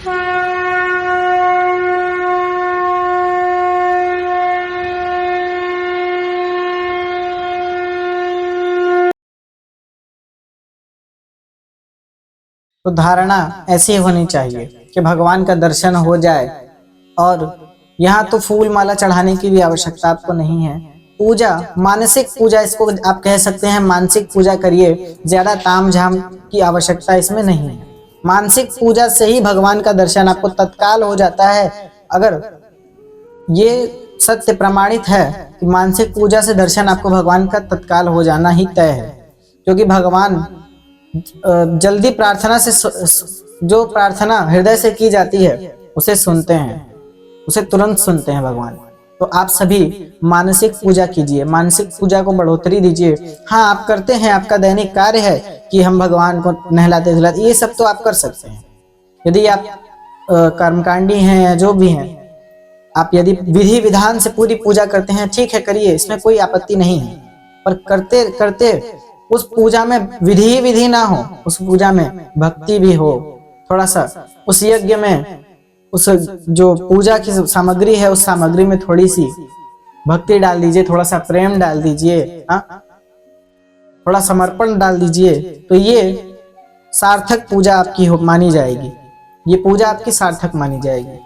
तो धारणा ऐसी होनी चाहिए कि भगवान का दर्शन हो जाए, और यहाँ तो फूल माला चढ़ाने की भी आवश्यकता आपको नहीं है। पूजा, मानसिक पूजा इसको आप कह सकते हैं, मानसिक पूजा करिए, ज्यादा तामझाम की आवश्यकता इसमें नहीं है। मानसिक पूजा से ही भगवान का दर्शन आपको तत्काल हो जाता है। अगर ये सत्य प्रमाणित है कि मानसिक पूजा से दर्शन आपको भगवान का तत्काल हो जाना ही तय है, क्योंकि भगवान जल्दी प्रार्थना से, जो प्रार्थना हृदय से की जाती है उसे सुनते हैं, उसे तुरंत सुनते हैं भगवान। तो आप सभी मानसिक पूजा कीजिए, मानसिक पूजा को बढ़ोतरी दीजिए। हाँ, आप करते हैं, आपका दैनिक कार्य है कि हम भगवान को नहलाते धुलाते, ये सब तो आप कर सकते हैं। यदि आप कर्मकांडी हैं या जो भी हैं, आप यदि विधि विधान से पूरी पूजा करते हैं, ठीक है, करिए, इसमें कोई आपत्ति नहीं है। पर करते करते उस पूजा में विधि ना हो, उस पूजा में भक्ति भी हो। थोड़ा सा उस यज्ञ में, उस जो पूजा की सामग्री है, उस सामग्री में थोड़ी सी भक्ति डाल दीजिए, थोड़ा सा प्रेम डाल दीजिए, थोड़ा समर्पण डाल दीजिए, तो ये सार्थक पूजा आपकी मानी जाएगी। ये पूजा आपकी सार्थक मानी जाएगी।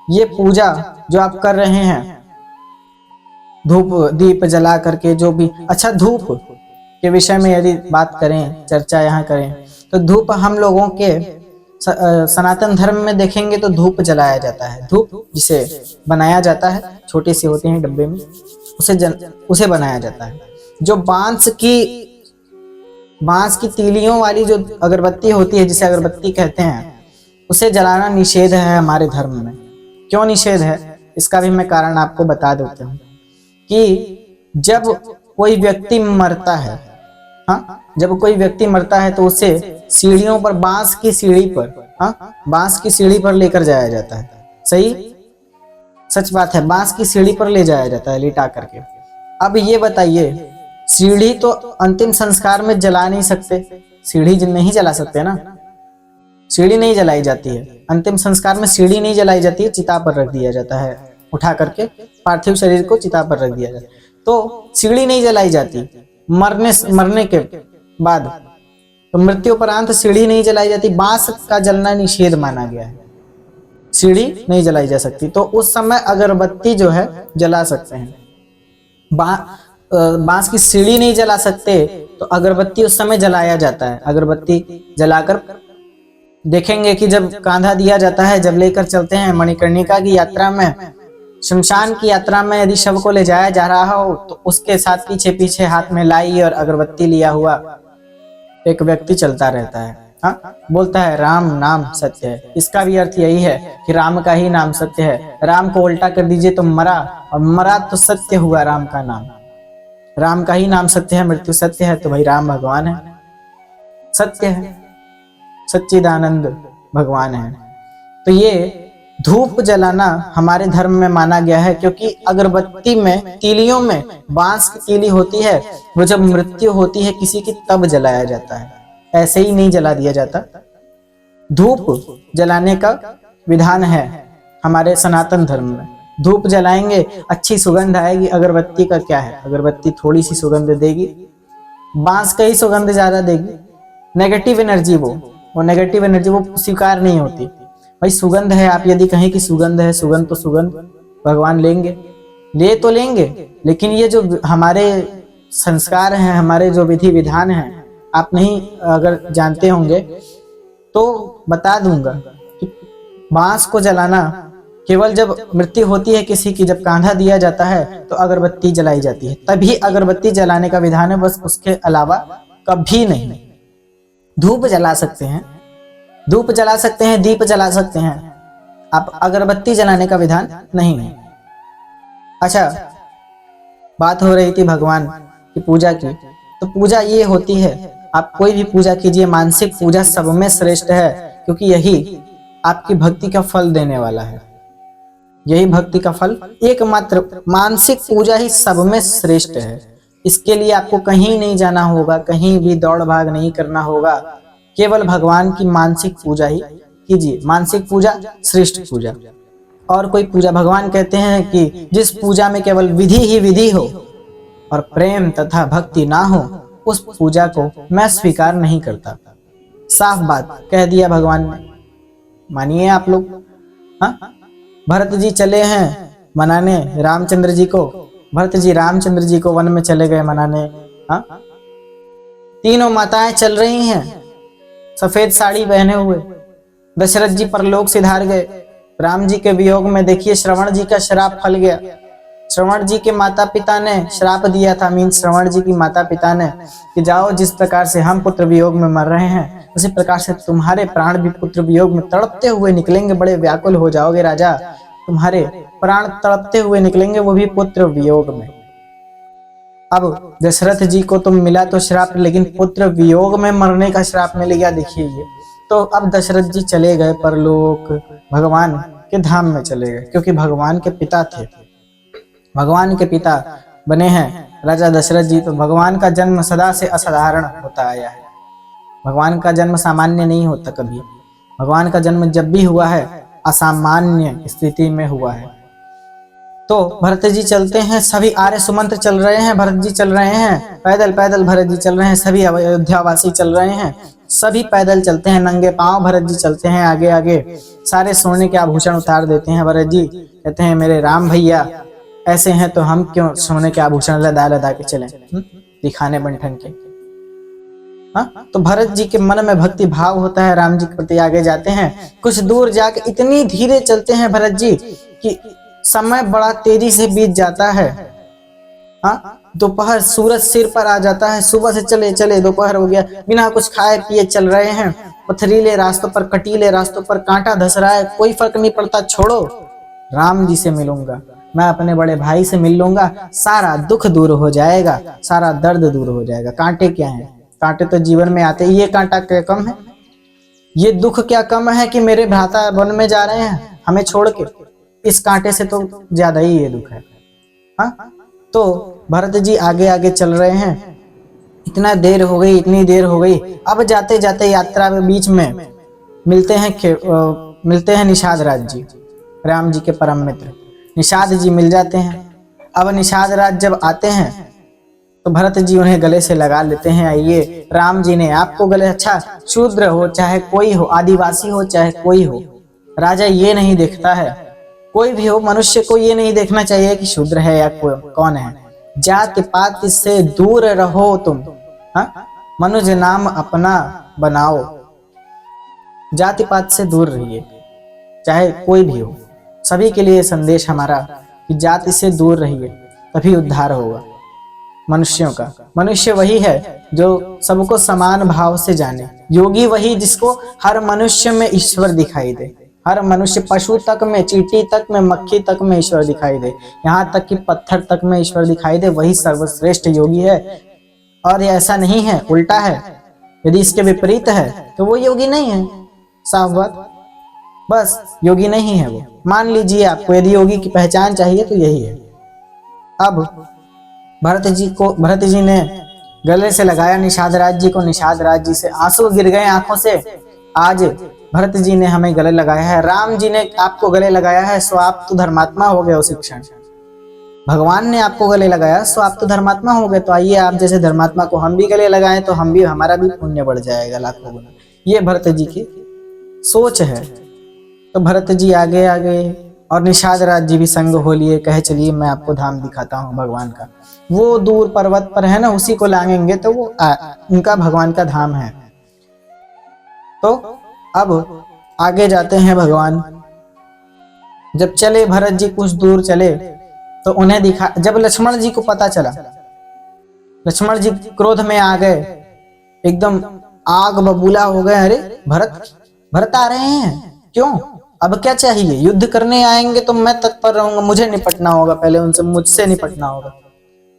ये पूजा जो आप कर रहे हैं, धूप दीप जला करके, जो भी, अच्छा, धूप के विषय में यदि बात करें, चर्चा यहाँ करें, तो धूप हम लोगों के सनातन धर्म में देखेंगे तो धूप जलाया जाता है। धूप जिसे बनाया जाता है, छोटे से होते हैं डब्बे में, उसे बनाया जाता है। जो बांस की तीलियों वाली जो अगरबत्ती होती है, जिसे अगरबत्ती कहते हैं, उसे जलाना निषेध है हमारे धर्म में। क्यों निषेध है, इसका भी मैं कारण आपको बता देता हूँ कि जब कोई व्यक्ति मरता है, जब कोई व्यक्ति मरता है तो उसे सीढ़ियों पर, बांस की सीढ़ी पर लेकर जाया जाता है। सही, सच बात है, बांस की सीढ़ी पर ले जाया जाता है लिटा करके। अब ये बताइए, सीढ़ी तो अंतिम संस्कार में जला नहीं सकते, सीढ़ी नहीं जला सकते ना, सीढ़ी नहीं जलाई जाती है अंतिम संस्कार में, सीढ़ी नहीं जलाई जाती है, चिता पर रख दिया जाता है, उठा करके पार्थिव शरीर को चिता पर रख दिया जाता है। तो सीढ़ी नहीं जलाई जाती मरने के बाद, तो मृत्युपरांत सीढ़ी नहीं जलाई जाती। बांस का जलना निषेध माना गया है, सीढ़ी नहीं जलाई जा सकती। तो उस समय अगरबत्ती जो है जला सकते हैं। बांस की सीढ़ी नहीं जला सकते तो अगरबत्ती उस समय जलाया जाता है। अगरबत्ती जलाकर देखेंगे कि जब कांधा दिया जाता है, जब लेकर चलते हैं मणिकर्णिका की यात्रा में, शमशान की यात्रा में, यदि शव को ले जाया जा रहा हो तो उसके साथ पीछे पीछे हाथ में लाई और अगरबत्ती लिया हुआ एक व्यक्ति चलता रहता है, बोलता है राम नाम सत्य है। इसका भी अर्थ यही है कि राम का ही नाम सत्य है। राम को उल्टा कर दीजिए तो मरा, और मरा तो सत्य हुआ राम का नाम। राम का ही नाम सत्य है, मृत्यु सत्य है, तो भाई राम भगवान है, सत्य है, सच्चिदानंद भगवान है। तो ये धूप जलाना हमारे धर्म में माना गया है, क्योंकि अगरबत्ती में, तीलियों में बांस की तीली होती है, वो जब मृत्यु होती है किसी की तब जलाया जाता है, ऐसे ही नहीं जला दिया जाता। धूप जलाने का विधान है हमारे सनातन धर्म में। धूप जलाएंगे, अच्छी सुगंध आएगी। अगरबत्ती का क्या है, अगरबत्ती थोड़ी सी सुगंध देगी, बांस का ही सुगंध ज्यादा देगी। नेगेटिव एनर्जी, वो नेगेटिव एनर्जी वो स्वीकार नहीं होती। भाई सुगंध है, आप यदि कहें कि सुगंध है, सुगंध तो सुगंध भगवान लेंगे, ले तो लेंगे, लेकिन ये जो हमारे संस्कार हैं, हमारे जो विधि विधान हैं, आप नहीं अगर जानते होंगे तो बता दूंगा कि बांस को जलाना केवल जब मृत्यु होती है किसी की, जब कांधा दिया जाता है तो अगरबत्ती जलाई जाती है, तभी अगरबत्ती जलाने का विधान है, बस उसके अलावा कभी नहीं। धूप जला सकते हैं, धूप जला सकते हैं, दीप जला सकते हैं, आप अगरबत्ती जलाने का विधान नहीं है। अच्छा, बात हो रही थी भगवान की पूजा की, तो पूजा ये होती है, आप कोई भी पूजा कीजिए, मानसिक पूजा सब में श्रेष्ठ है, क्योंकि यही आपकी भक्ति का फल देने वाला है। यही भक्ति का फल, एकमात्र मानसिक पूजा ही सब में श्रेष्ठ है। इसके लिए आपको कहीं नहीं जाना होगा, कहीं भी दौड़ भाग नहीं करना होगा, केवल भगवान की मानसिक पूजा ही कीजिए। मानसिक पूजा श्रेष्ठ पूजा। और कोई पूजा, भगवान कहते हैं कि जिस पूजा में केवल विधि ही विधि हो और प्रेम तथा भक्ति ना हो, उस पूजा को मैं स्वीकार नहीं करता। साफ बात कह दिया भगवान ने, मानिए आप लोग। हाँ, भरत जी चले हैं मनाने रामचंद्र जी को, भरत जी रामचंद्र जी को वन में चले गए मनाने। हाँ, तीनों माताएं चल रही हैं सफेद साड़ी पहने हुए। दशरथ जी परलोक सिधार गए। राम जी के वियोग में देखिए श्रवण जी का श्राप फल गया। श्रवण जी के माता पिता ने श्राप दिया था, मीन श्रवण जी की माता पिता ने, कि जाओ जिस प्रकार से हम पुत्र वियोग में मर रहे हैं, उसी प्रकार से तुम्हारे प्राण भी पुत्र वियोग में तड़पते हुए निकलेंगे। बड़े व्याकुल हो जाओगे राजा, तुम्हारे प्राण तड़पते हुए निकलेंगे, वो भी पुत्र वियोग में। अब दशरथ जी को तो मिला तो श्राप, लेकिन पुत्र वियोग में मरने का श्राप मिल गया। देखिए ये तो अब दशरथ जी चले गए परलोक, भगवान के धाम में चले गए, क्योंकि भगवान के पिता थे, भगवान के पिता बने हैं राजा दशरथ जी। तो भगवान का जन्म सदा से असाधारण होता आया है। भगवान का जन्म सामान्य नहीं होता कभी। भगवान का जन्म जब भी हुआ है असामान्य स्थिति में हुआ है। तो भरत जी चलते हैं, सभी आर्य सुमंत्र चल रहे हैं, भरत जी चल रहे हैं पैदल पैदल, भरत जी चल रहे हैं, सभी अयोध्यावासी चल रहे हैं, सभी पैदल चलते हैं, नंगे पांव भरत जी चलते हैं आगे आगे। सारे सोने के आभूषण उतार देते हैं भरत जी, कहते हैं मेरे राम भैया ऐसे हैं तो हम क्यों सोने के आभूषण लदा लदा के चलें, दिखाने बंठन के। हाँ, तो भरत जी के मन में भक्ति भाव होता है, राम जी के प्रति आगे जाते हैं। कुछ दूर जाके इतनी धीरे चलते हैं भरत जी कि समय बड़ा तेजी से बीत जाता है। हाँ, दोपहर सूरज सिर पर आ जाता है। सुबह से चले चले दोपहर हो गया, बिना कुछ खाए पिए चल रहे हैं, पथरीले रास्तों पर, कटीले रास्तों पर कांटा धस रहा है, कोई फर्क नहीं पड़ता, छोड़ो राम जी से मिलूंगा, मैं अपने बड़े भाई से मिल लूंगा, सारा दुख दूर हो जाएगा, सारा दर्द दूर हो जाएगा। कांटे क्या है, कांटे तो जीवन में आते, ये कांटा क्या कम है, ये दुख क्या कम है कि मेरे भ्राता वन में जा रहे हैं हमें छोड़ के, इस कांटे से तो ज्यादा ही ये दुख है। हाँ, तो भरत जी आगे आगे चल रहे हैं, इतना देर हो गई, इतनी देर हो गई। अब जाते जाते यात्रा में बीच में मिलते हैं निषाद राज जी, राम जी के परम मित्र निषाद जी मिल जाते हैं। अब निषाद राज जब आते हैं तो भरत जी उन्हें गले से लगा लेते हैं। आइए, राम जी ने आपको गले, अच्छा शूद्र हो चाहे कोई हो, आदिवासी हो चाहे कोई हो, राजा ये नहीं देखता है, कोई भी हो मनुष्य को ये नहीं देखना चाहिए कि शूद्र है या कौन है, जाति पात से दूर रहो तुम। हाँ, मनुष्य नाम अपना बनाओ, जाति पात से दूर रहिए, चाहे कोई भी हो। सभी के लिए संदेश हमारा कि जाति से दूर रहिए, तभी उद्धार होगा मनुष्यों का। मनुष्य वही है जो सबको समान भाव से जाने, योगी वही जिसको हर मनुष्य में ईश्वर दिखाई दे, हर मनुष्य, पशु तक में, चींटी तक में, मक्खी तक में ईश्वर दिखाई दे, यहाँ तक कि पत्थर तक में ईश्वर दिखाई दे, वही सर्वश्रेष्ठ योगी है। और ऐसा नहीं है, उल्टा है, यदि इसके विपरीत है तो वो योगी नहीं है। साफ बात, बस योगी नहीं है वो, मान लीजिए आपको। यदि योगी की पहचान चाहिए तो यही है। अब भरत जी ने गले से लगाया निषाद राज जी को, निषाद राज जी से आंसू गिर गए आंखों से। आज भरत जी ने हमें गले लगाया है, राम जी ने आपको गले लगाया है, सो आप तो धर्मात्मा हो गए उसी क्षण। भगवान ने आपको गले लगाया सो आप तो धर्मात्मा हो गए। तो आइए आप जैसे धर्मात्मा को हम भी गले लगाएं तो हमारा भी पुण्य बढ़ जाएगा लाखों गुना। ये भरत जी की सोच है। तो भरत जी आगे आगे और निषाद राज जी भी संग हो लिए, कहे चलिए मैं आपको धाम दिखाता हूँ भगवान का। वो दूर पर्वत पर है ना, उसी को लांगेंगे तो वो उनका भगवान का धाम है। तो अब आगे जाते हैं भगवान। जब चले भरत जी कुछ दूर चले तो उन्हें दिखा, जब लक्ष्मण जी को पता चला, लक्ष्मण जी क्रोध में आ गए, एकदम आग बबूला हो गए। अरे भरत आ रहे हैं, क्यों, अब क्या चाहिए, युद्ध करने आएंगे तो मैं तत्पर रहूंगा, मुझे निपटना होगा, पहले उनसे, मुझसे निपटना होगा,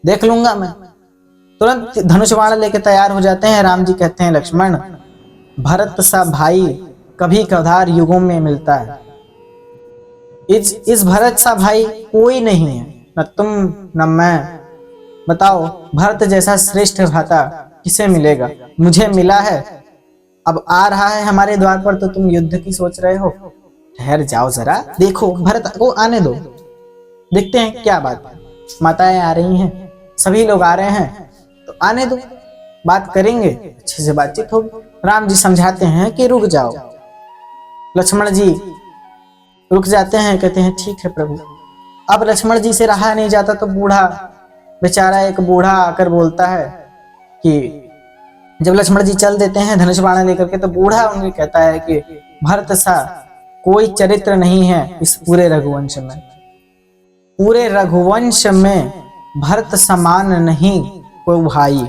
देख लूंगा मैं। तुरंत धनुष बाण लेके तैयार हो जाते हैं। राम जी कहते हैं लक्ष्मण, भरत सा भाई कभी कभार युगों में मिलता है, इस भरत सा भाई कोई नहीं है, न तुम न मैं। बताओ भरत जैसा श्रेष्ठ भ्राता किसे मिलेगा, मुझे मिला है, अब आ रहा है हमारे द्वार पर तो तुम युद्ध की सोच रहे हो। ठहर जाओ जरा, देखो भरत को आने दो, देखते हैं क्या बात है। माताएं आ रही हैं, सभी लोग आ रहे हैं, तो आने दो, बात करेंगे, अच्छे से बातचीत होगी। राम जी समझाते हैं कि रुक जाओ। लक्ष्मण जी रुक जाते हैं, कहते हैं ठीक है प्रभु। अब लक्ष्मण जी से रहा नहीं जाता तो बूढ़ा बेचारा, एक बूढ़ा आकर बोलता है कि जब लक्ष्मण जी चल देते हैं धनुष बाण लेकर के, तो बूढ़ा उन्हें कहता है कि भरत सा कोई चरित्र नहीं है इस पूरे रघुवंश में, पूरे रघुवंश में भरत समान नहीं कोई भाई।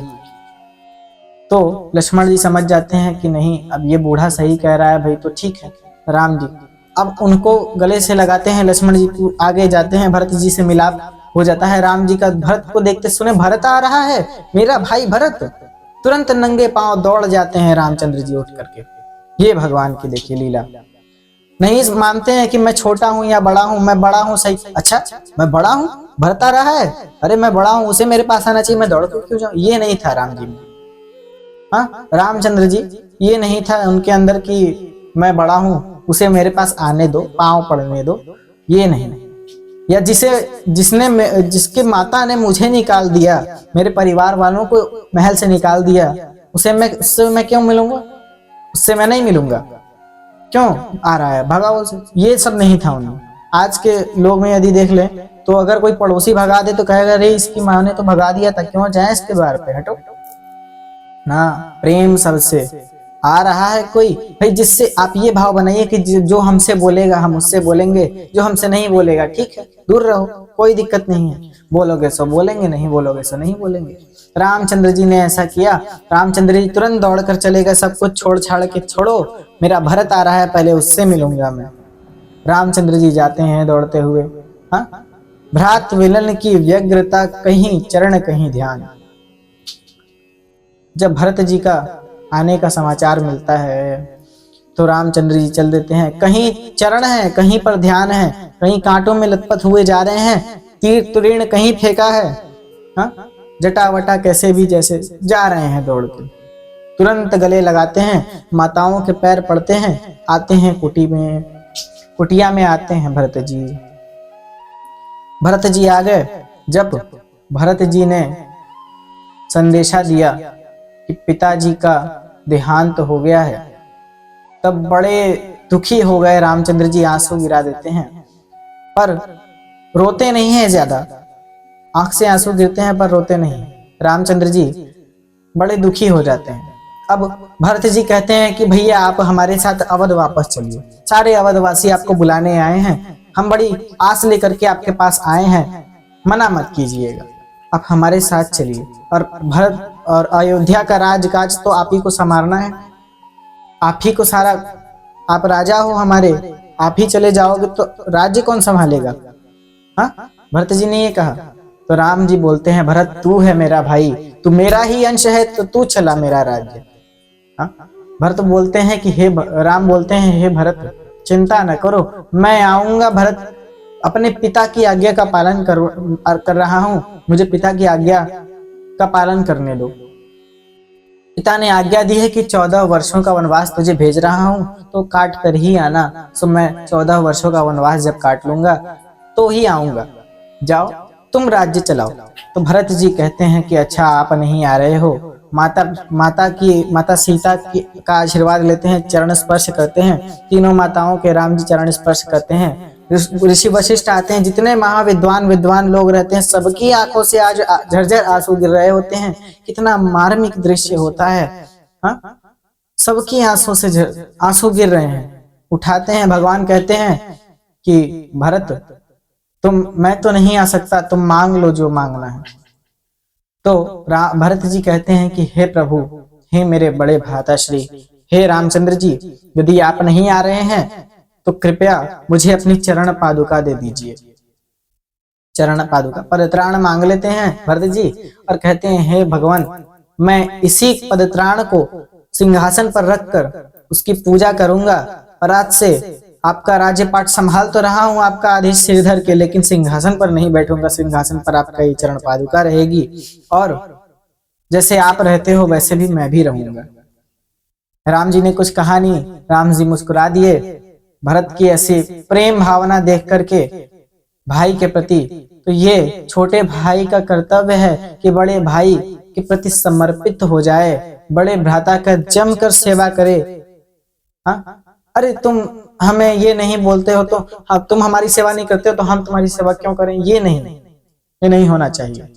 तो लक्ष्मण जी समझ जाते हैं कि नहीं, अब ये बूढ़ा सही कह रहा है भाई, तो ठीक है। राम जी अब उनको गले से लगाते हैं, लक्ष्मण जी आगे जाते हैं, भरत जी से मिलाप हो जाता है। राम जी का भरत को देखते सुने भरत आ रहा है, मेरा भाई भरत, तुरंत नंगे पांव दौड़ जाते हैं रामचंद्र जी उठ करके। ये भगवान की देखिए लीला। नहीं मानते हैं कि मैं छोटा हूं या बड़ा हूं, मैं बड़ा हूं सही, अच्छा मैं बड़ा हूं, भरत आ रहा है, अरे मैं बड़ा हूं, उसे मेरे पास आना चाहिए, मैं दौड़ क्यों जाऊं। ये नहीं था राम जी में, हाँ रामचंद्र जी ये नहीं था उनके अंदर कि मैं बड़ा हूं, उसे मेरे पास आने दो, पांव पड़ने दो, ये नहीं। या जिसके माता ने मुझे निकाल दिया, मेरे परिवार वालों को महल से निकाल दिया, उससे मैं क्यों मिलूंगा, उससे मैं नहीं मिलूंगा, क्यों आ रहा है, भगाओ उसे। ये सब नहीं था उनमें। आज के लोग में यदि देख ले तो अगर कोई पड़ोसी भगा दे तो कहेगा अरे इसकी माँ ने तो भगा दिया था, क्यों जाए इसके द्वार पे, हटो ना। प्रेम सबसे आ रहा है कोई भाई, जिससे आप ये भाव बनाइए कि जो हमसे बोलेगा हम उससे बोलेंगे, जो हमसे नहीं बोलेगा ठीक है दूर रहो, कोई दिक्कत नहीं है, बोलोगे सो बोलेंगे, नहीं बोलोगे सो नहीं बोलेंगे। रामचंद्र जी ने ऐसा किया। रामचंद्र जी तुरंत दौड़कर चले गए, सब कुछ छोड़ छाड़ के, छोड़ो मेरा भरत आ रहा है, पहले उससे मिलूंगा मैं। रामचंद्र जी जाते हैं दौड़ते हुए। हाँ, भ्रात विलन की व्यग्रता कहीं चरण कहीं ध्यान। जब भरत जी का आने का समाचार मिलता है तो रामचंद्र जी चल देते हैं। कहीं चरण है, कहीं पर ध्यान है, कहीं कांटों में लथपथ हुए जा रहे हैं, तीर तुरीण कहीं फेंका है, हाँ जटा वटा कैसे भी जैसे जा रहे हैं दौड़ के। तुरंत गले लगाते हैं, माताओं के पैर पड़ते हैं, आते हैं कुटिया में आते हैं भरत जी। भरत जी आ गए। जब भरत जी ने संदेशा दिया कि पिताजी का देहांत हो गया है, तब बड़े दुखी हो गए रामचंद्र जी, आंसू गिरा देते हैं, पर रोते नहीं है ज्यादा, आंख से आंसू गिरते हैं पर रोते नहीं। रामचंद्र जी बड़े दुखी हो जाते हैं। अब भरत जी कहते हैं कि भैया आप हमारे साथ अवध वापस चलिए, सारे अवधवासी आपको बुलाने आए हैं, हम बड़ी आस लेकर के आपके पास आए हैं, मना मत कीजिएगा, आप हमारे साथ चलिए। और भरत और अयोध्या का राजकाज तो आप ही को संभालना है, आप ही को सारा, आप राजा हो हमारे, आप ही चले जाओगे तो राज्य कौन संभालेगा। हाँ भरत जी ने ये कहा। तो राम जी बोलते हैं भरत तू है मेरा भाई, तू मेरा ही अंश है, तो तू चला मेरा राज्य। हाँ भरत बोलते हैं कि राम बोलते हैं हे भरत चिंता न करो, मैं आऊंगा भरत, अपने पिता की आज्ञा का पालन कर रहा हूं, मुझे पिता की आज्ञा का पालन करने दो। पिता ने आज्ञा दी है कि 14 वर्षों का वनवास तुझे भेज रहा हूं, तो काट कर ही आना। सो मैं 14 वर्षों का वनवास जब काट लूंगा तो ही आऊंगा, जाओ तुम राज्य चलाओ। तो भरत जी कहते हैं कि अच्छा आप नहीं आ रहे हो, माता सीता का आशीर्वाद लेते हैं, चरण स्पर्श करते हैं, तीनों माताओं के राम जी चरण स्पर्श करते हैं। ऋषि वशिष्ठ आते हैं, जितने विद्वान लोग रहते हैं, सबकी आंखों से आज झरझर आंसू गिर रहे होते हैं। कितना मार्मिक दृश्य होता है, हाँ सबकी आंसू से आंसू गिर रहे हैं। उठाते हैं, भगवान कहते हैं कि भरत मैं तो नहीं आ सकता, तुम मांग लो जो मांगना है। तो भरत जी कहते हैं कि हे प्रभु, हे मेरे बड़े भ्राताश्री, हे रामचंद्र जी, यदि आप नहीं आ रहे हैं तो कृपया मुझे अपनी चरण पादुका दे दीजिए। चरण पादुका पदत्राण मांग लेते हैं भरत जी और कहते हैं हे भगवान, मैं इसी पदत्राण को सिंहासन पर रखकर उसकी पूजा करूंगा, और आज से आपका राज्य पाठ संभाल तो रहा हूं आपका आदेश सिरधर के, लेकिन सिंहासन पर नहीं बैठूंगा, सिंहासन पर आपका ये चरण पादुका रहेगी, और जैसे आप रहते हो वैसे भी मैं भी रहूंगा। राम जी ने कुछ कहा नहीं, राम जी मुस्कुरा दिए। भरत की ऐसी प्रेम भावना देख करके भाई के प्रति, तो ये छोटे भाई का कर्तव्य है कि बड़े भाई के प्रति समर्पित हो जाए, बड़े भ्राता का जमकर सेवा करे। हाँ, अरे तुम हमें ये नहीं बोलते हो तो हाँ, तुम हमारी सेवा नहीं करते हो तो हम तुम्हारी सेवा क्यों करें? ये नहीं होना चाहिए।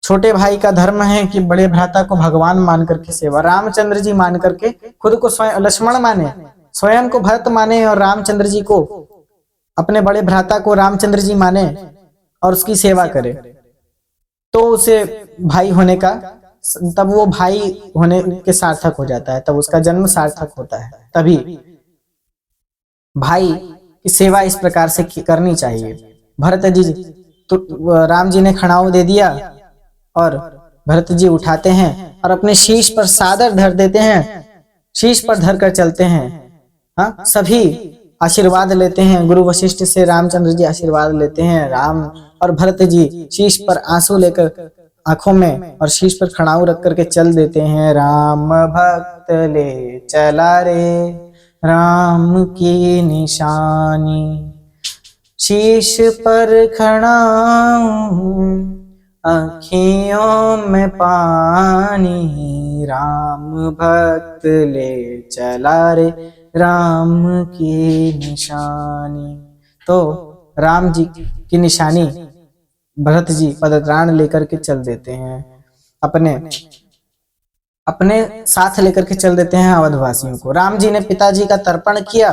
छोटे भाई का धर्म है कि बड़े भ्राता को भगवान मान करके सेवा, रामचंद्र जी मान करके खुद को स्वयं लक्ष्मण माने, स्वयं को भरत माने और रामचंद्र जी को, अपने बड़े भ्राता को रामचंद्र जी माने और उसकी सेवा करे, तो उसे भाई होने का, तब वो भाई होने के सार्थक हो जाता है, तब उसका जन्म सार्थक होता है। तभी भाई की सेवा इस प्रकार से करनी चाहिए। भरत जी तो राम जी ने खड़ाऊ दे दिया और भरत जी उठाते हैं और अपने शीश पर सादर धर देते हैं, शीश पर धर कर चलते हैं। हाँ, सभी आशीर्वाद लेते हैं, गुरु वशिष्ठ से रामचंद्र जी आशीर्वाद लेते हैं। राम और भरत जी शीश पर आंसू लेकर आंखों में और शीश पर खड़ाऊ रख करके चल देते हैं। राम भक्त ले चला रे राम की निशानी, शीश पर खड़ाऊ अखियों में पानी, राम भक्त ले चला रे राम की निशानी। तो राम जी की निशानी भरत जी पदत्राण लेकर के चल देते हैं, अपने साथ लेकर के चल देते हैं अवधवासियों को। राम जी ने पिताजी का तर्पण किया,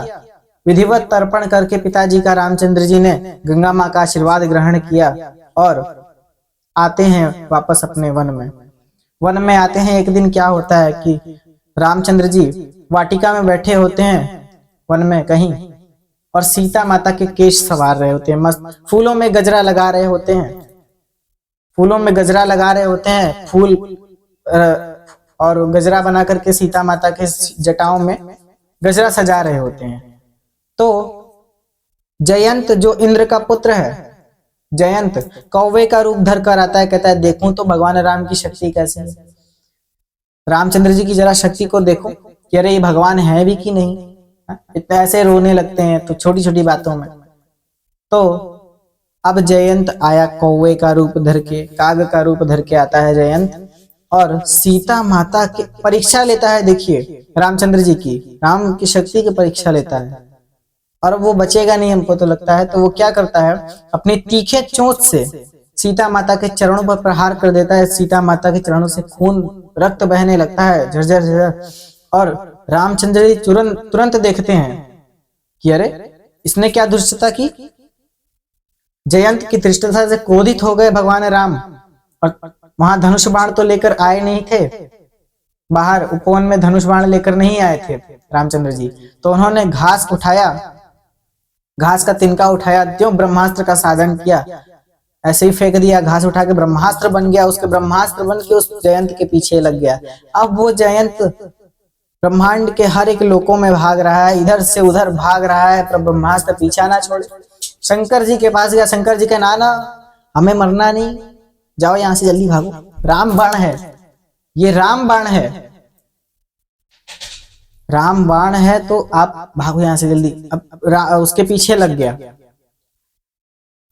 विधिवत तर्पण करके पिताजी का रामचंद्र जी ने गंगा माँ का आशीर्वाद ग्रहण किया और आते हैं वापस अपने वन में आते हैं। एक दिन क्या होता है कि रामचंद्र जी वाटिका में बैठे होते हैं वन में कहीं, और सीता माता के केश संवार रहे होते हैं, मस्त फूलों में गजरा लगा रहे होते हैं, फूलों में गजरा लगा रहे होते हैं, फूल और गजरा बना करके सीता माता के जटाओं में गजरा सजा रहे होते हैं। तो जयंत जो इंद्र का पुत्र है, जयंत कौवे का रूप धर कर आता है, कहता है देखूं तो भगवान राम की शक्ति कैसी है, रामचंद्र जी की जरा शक्ति को देखो कि अरे ये भगवान है भी कि नहीं। इतने ऐसे रोने लगते हैं तो छोटी छोटी बातों में। तो अब जयंत आया कौवे का रूप धर के, काग का रूप धर के आता है जयंत, और सीता माता की परीक्षा लेता है। देखिए रामचंद्र जी की, राम की शक्ति की परीक्षा लेता है, और वो बचेगा नहीं हमको तो लगता है। तो वो क्या करता है, अपनी तीखे चोंच से सीता माता के चरणों पर प्रहार कर देता है। सीता माता के चरणों से खून रक्त बहने लगता है झरझर झरझर, और रामचंद्र जी तुरंत देखते हैं कि अरे इसने क्या दुष्टता की। जयंत की धृष्टता से क्रोधित हो गए भगवान राम, और वहां धनुष बाण तो लेकर आए नहीं थे, बाहर उपवन में धनुष बाण लेकर नहीं आए थे रामचंद्र जी। तो उन्होंने घास उठाया, घास का तिनका उठाया, त्यों ब्रह्मास्त्र का साधन किया, ऐसे ही फेंक दिया, घास उठा के ब्रह्मास्त्र बन गया, उसके ब्रह्मास्त्र बन के उस जयंत के पीछे लग गया। अब वो जयंत ब्रह्मांड के हर एक लोकों में भाग रहा है, इधर से उधर भाग रहा है, पर ब्रह्मास्त्र पीछा ना छोड़े। शंकर जी के पास गया, शंकर जी का नाना हमें मरना नहीं, जाओ यहां से जल्दी भागो, राम बाण है, ये राम बाण है, राम बाण है, तो आप भागो यहां से जल्दी। अब उसके पीछे लग गया।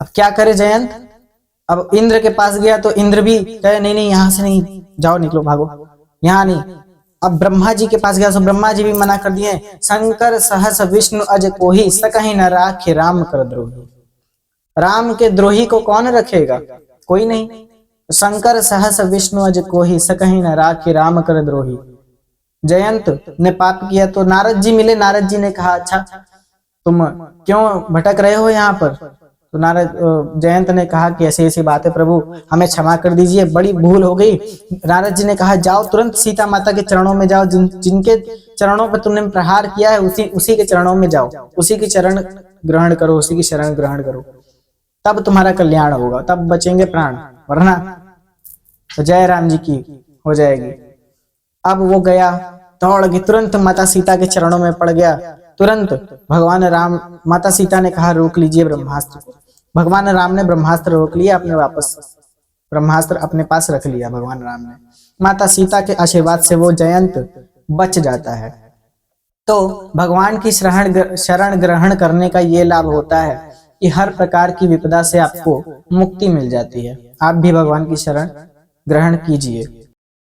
अब क्या करे जयंत, अब इंद्र के पास गया तो इंद्र भी कहे नहीं नहीं यहां से नहीं, जाओ निकलो भागो, यहाँ नहीं। अब ब्रह्मा जी के पास गया तो ब्रह्मा जी भी मना कर दिए, शंकर सहस विष्णु अज कोही सकहि न राखे राम कर द्रोही। राम के द्रोही को कौन रखेगा, कोई नहीं। शंकर सहस विष्णु अज कोही सकहि न राखे राम कर द्रोही। जयंत ने पाप किया तो नारद जी मिले, नारद जी ने कहा अच्छा तुम क्यों भटक रहे हो यहाँ पर। तो जयंत ने कहा कि ऐसी ऐसी बात है प्रभु, हमें क्षमा कर दीजिए, बड़ी भूल हो गई। नारद जी ने कहा जाओ तुरंत सीता माता के चरणों में जाओ, जिनके चरणों पर तुमने प्रहार किया है उसी के चरणों में जाओ, उसी की चरण ग्रहण करो, उसी की शरण ग्रहण करो, तब तुम्हारा कल्याण होगा, तब बचेंगे प्राण, वरना तो जय राम जी की हो जाएगी। अब वो गया, दौड़ के तुरंत माता सीता के चरणों में पड़ गया। तुरंत भगवान राम, माता सीता ने कहा रोक लीजिए ब्रह्मास्त्र को। भगवान राम ने ब्रह्मास्त्र रोक लिया, अपने वापस ब्रह्मास्त्र अपने पास रख लिया भगवान राम ने। माता सीता के आशीर्वाद से वो जयंत बच जाता है। तो भगवान की शरण ग्रहण करने का ये लाभ होता है कि हर प्रकार की विपदा से आपको मुक्ति मिल जाती है। आप भी भगवान की शरण ग्रहण कीजिए।